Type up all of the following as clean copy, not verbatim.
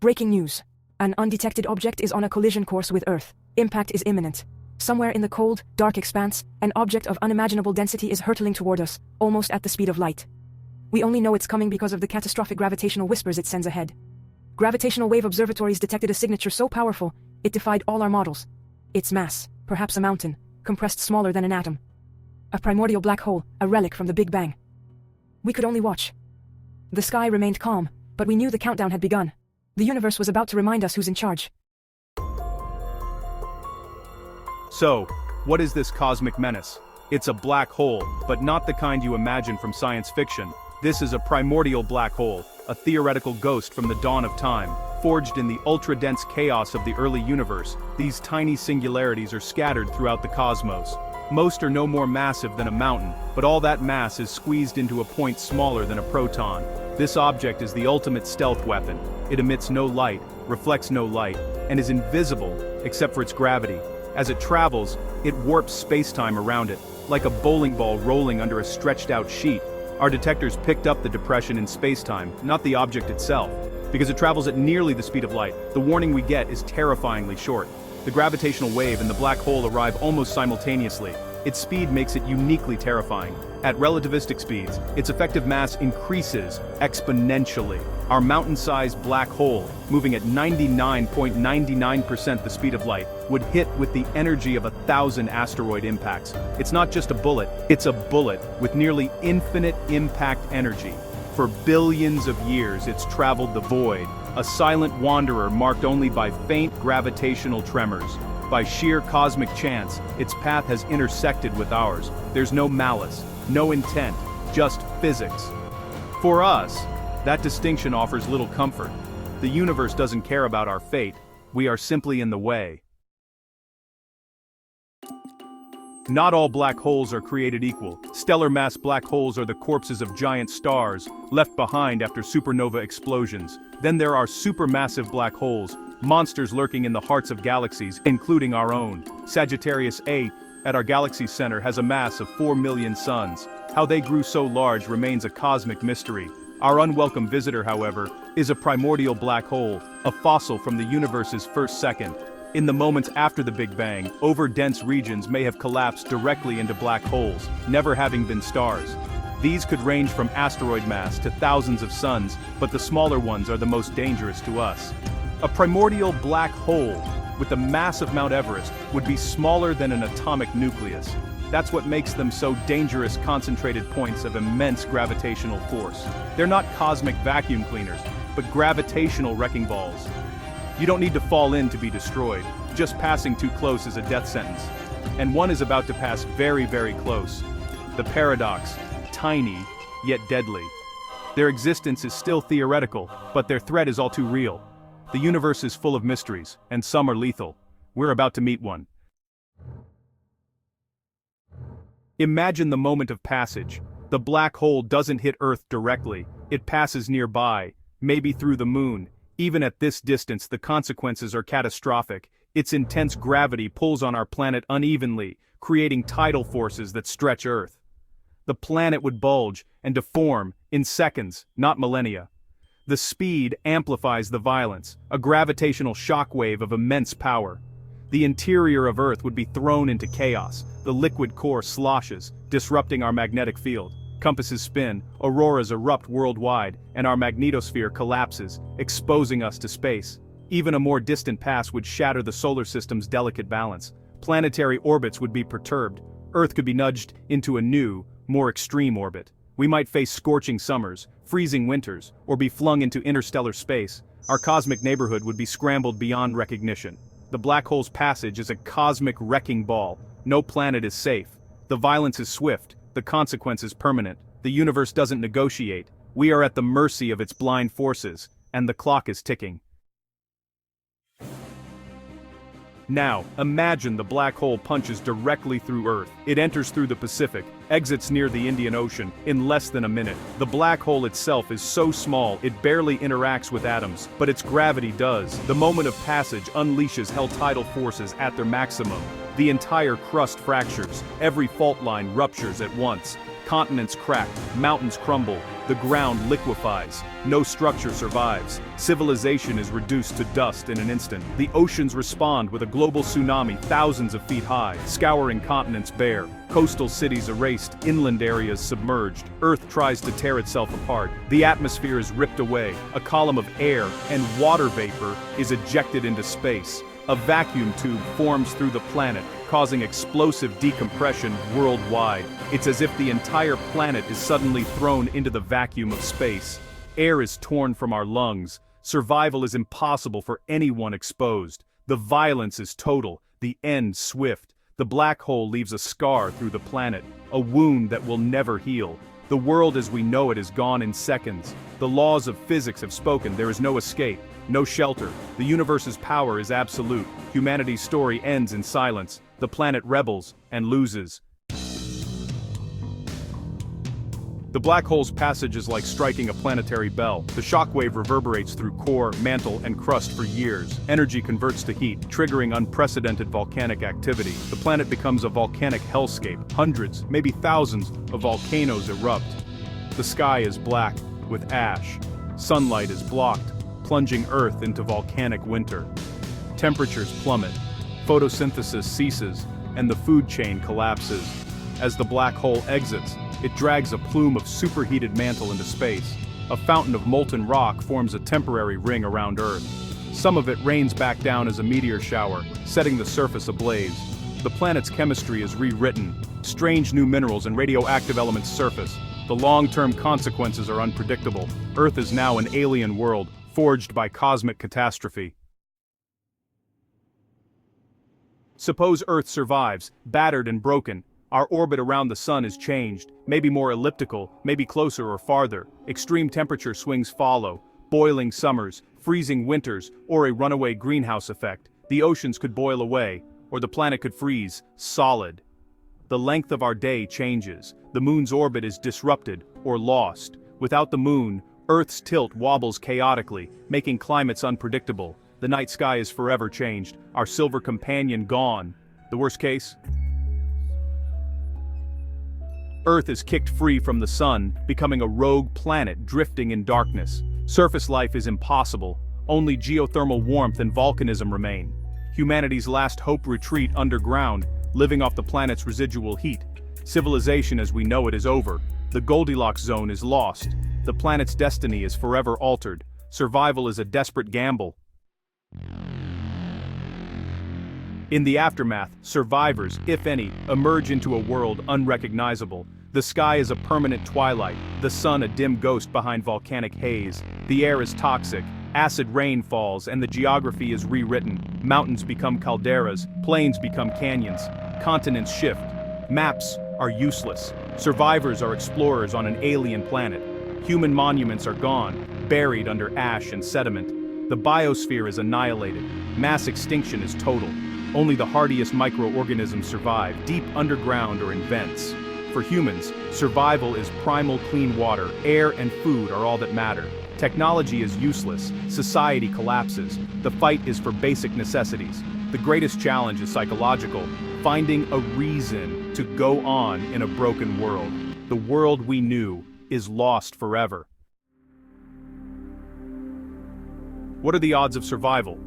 Breaking news. An undetected object is on a collision course with Earth. Impact is imminent. Somewhere in the cold, dark expanse, an object of unimaginable density is hurtling toward us, almost at the speed of light. We only know it's coming because of the catastrophic gravitational whispers it sends ahead. Gravitational wave observatories detected a signature so powerful, it defied all our models. Its mass, perhaps a mountain, compressed smaller than an atom. A primordial black hole, a relic from the Big Bang. We could only watch. The sky remained calm, but we knew the countdown had begun. The universe was about to remind us who's in charge. So, what is this cosmic menace? It's a black hole, but not the kind you imagine from science fiction. This is a primordial black hole, a theoretical ghost from the dawn of time. Forged in the ultra-dense chaos of the early universe, these tiny singularities are scattered throughout the cosmos. Most are no more massive than a mountain, but all that mass is squeezed into a point smaller than a proton. This object is the ultimate stealth weapon. It emits no light, reflects no light, and is invisible, except for its gravity. As it travels, it warps space-time around it, like a bowling ball rolling under a stretched-out sheet. Our detectors picked up the depression in space-time, not the object itself. Because it travels at nearly the speed of light, the warning we get is terrifyingly short. The gravitational wave and the black hole arrive almost simultaneously. Its speed makes it uniquely terrifying. At relativistic speeds, its effective mass increases exponentially. Our mountain-sized black hole, moving at 99.99% the speed of light, would hit with the energy of 1,000 asteroid impacts. It's not just a bullet, it's a bullet with nearly infinite impact energy. For billions of years it's traveled the void, a silent wanderer marked only by faint gravitational tremors. By sheer cosmic chance, its path has intersected with ours. There's no malice, no intent, just physics. For us, that distinction offers little comfort. The universe doesn't care about our fate, we are simply in the way. Not all black holes are created equal. Stellar mass black holes are the corpses of giant stars, left behind after supernova explosions. Then there are supermassive black holes, monsters lurking in the hearts of galaxies, including our own. Sagittarius A, at our galaxy's center, has a mass of 4 million suns. How they grew so large remains a cosmic mystery. Our unwelcome visitor, however, is a primordial black hole, a fossil from the universe's first second. In the moments after the Big Bang, over-dense regions may have collapsed directly into black holes, never having been stars. These could range from asteroid mass to thousands of suns, but the smaller ones are the most dangerous to us. A primordial black hole, with the mass of Mount Everest, would be smaller than an atomic nucleus. That's what makes them so dangerous, concentrated points of immense gravitational force. They're not cosmic vacuum cleaners, but gravitational wrecking balls. You don't need to fall in to be destroyed. Just passing too close is a death sentence. And one is about to pass very, very close. The paradox, tiny, yet deadly. Their existence is still theoretical, but their threat is all too real. The universe is full of mysteries, and some are lethal. We're about to meet one. Imagine the moment of passage. The black hole doesn't hit Earth directly, it passes nearby, maybe through the moon. Even at this distance, the consequences are catastrophic. Its intense gravity pulls on our planet unevenly, creating tidal forces that stretch Earth. The planet would bulge and deform in seconds, not millennia. The speed amplifies the violence, a gravitational shockwave of immense power. The interior of Earth would be thrown into chaos. The liquid core sloshes, disrupting our magnetic field. Compasses spin, auroras erupt worldwide, and our magnetosphere collapses, exposing us to space. Even a more distant pass would shatter the solar system's delicate balance. Planetary orbits would be perturbed. Earth could be nudged into a new, more extreme orbit. We might face scorching summers, freezing winters, or be flung into interstellar space. Our cosmic neighborhood would be scrambled beyond recognition. The black hole's passage is a cosmic wrecking ball. No planet is safe. The violence is swift. The consequence is permanent. The universe doesn't negotiate. We are at the mercy of its blind forces, and the clock is ticking. Now, imagine the black hole punches directly through Earth. It enters through the Pacific, exits near the Indian Ocean, in less than a minute. The black hole itself is so small it barely interacts with atoms, but its gravity does. The moment of passage unleashes hell tidal forces at their maximum. The entire crust fractures, every fault line ruptures at once. Continents crack, mountains crumble, the ground liquefies. No structure survives. Civilization is reduced to dust in an instant. The oceans respond with a global tsunami thousands of feet high, scouring continents bare. Coastal cities erased, inland areas submerged. Earth tries to tear itself apart. The atmosphere is ripped away. A column of air and water vapor is ejected into space. A vacuum tube forms through the planet, causing explosive decompression worldwide. It's as if the entire planet is suddenly thrown into the vacuum of space. Air is torn from our lungs. Survival is impossible for anyone exposed. The violence is total, the end swift. The black hole leaves a scar through the planet, a wound that will never heal. The world as we know it is gone in seconds. The laws of physics have spoken, there is no escape, no shelter. The universe's power is absolute. Humanity's story ends in silence. The planet rebels and loses. The black hole's passage is like striking a planetary bell. The shockwave reverberates through core, mantle, and crust for years. Energy converts to heat, triggering unprecedented volcanic activity. The planet becomes a volcanic hellscape. Hundreds, maybe thousands, of volcanoes erupt. The sky is black, with ash. Sunlight is blocked, plunging Earth into volcanic winter. Temperatures plummet. Photosynthesis ceases, and the food chain collapses. As the black hole exits, it drags a plume of superheated mantle into space. A fountain of molten rock forms a temporary ring around Earth. Some of it rains back down as a meteor shower, setting the surface ablaze. The planet's chemistry is rewritten. Strange new minerals and radioactive elements surface. The long-term consequences are unpredictable. Earth is now an alien world, forged by cosmic catastrophe. Suppose Earth survives, battered and broken. Our orbit around the sun is changed, maybe more elliptical, maybe closer or farther. Extreme temperature swings follow, boiling summers, freezing winters, or a runaway greenhouse effect. The oceans could boil away, or the planet could freeze, solid. The length of our day changes. The moon's orbit is disrupted, or lost. Without the moon, Earth's tilt wobbles chaotically, making climates unpredictable. The night sky is forever changed, our silver companion gone. The worst case? Earth is kicked free from the sun, becoming a rogue planet drifting in darkness. Surface life is impossible. Only geothermal warmth and volcanism remain. Humanity's last hope retreat underground, living off the planet's residual heat. Civilization as we know it is over. The Goldilocks zone is lost. The planet's destiny is forever altered. Survival is a desperate gamble. In the aftermath, survivors, if any, emerge into a world unrecognizable. The sky is a permanent twilight, the sun a dim ghost behind volcanic haze. The air is toxic, acid rain falls, and the geography is rewritten. Mountains become calderas, plains become canyons, continents shift. Maps are useless. Survivors are explorers on an alien planet. Human monuments are gone, buried under ash and sediment. The biosphere is annihilated. Mass extinction is total. Only the hardiest microorganisms survive, deep underground or in vents. For humans, survival is primal clean water, air and food are all that matter. Technology is useless, society collapses. The fight is for basic necessities. The greatest challenge is psychological, finding a reason to go on in a broken world. The world we knew is lost forever. What are the odds of survival?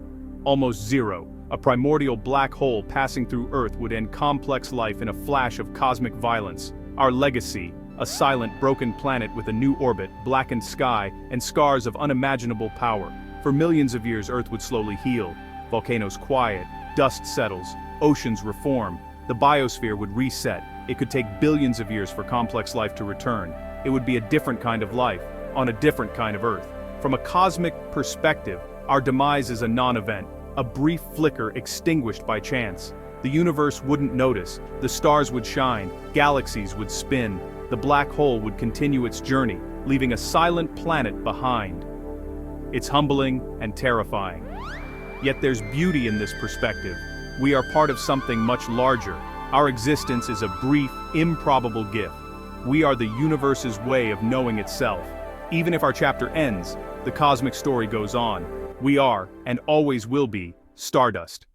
Almost zero. A primordial black hole passing through Earth would end complex life in a flash of cosmic violence. Our legacy, a silent, broken planet with a new orbit, blackened sky, and scars of unimaginable power. For millions of years, Earth would slowly heal. Volcanoes quiet, dust settles, oceans reform. The biosphere would reset. It could take billions of years for complex life to return. It would be a different kind of life, on a different kind of Earth. From a cosmic perspective, our demise is a non-event. A brief flicker extinguished by chance. The universe wouldn't notice, the stars would shine, galaxies would spin, the black hole would continue its journey, leaving a silent planet behind. It's humbling and terrifying. Yet there's beauty in this perspective. We are part of something much larger. Our existence is a brief, improbable gift. We are the universe's way of knowing itself. Even if our chapter ends, the cosmic story goes on. We are, and always will be, Stardust.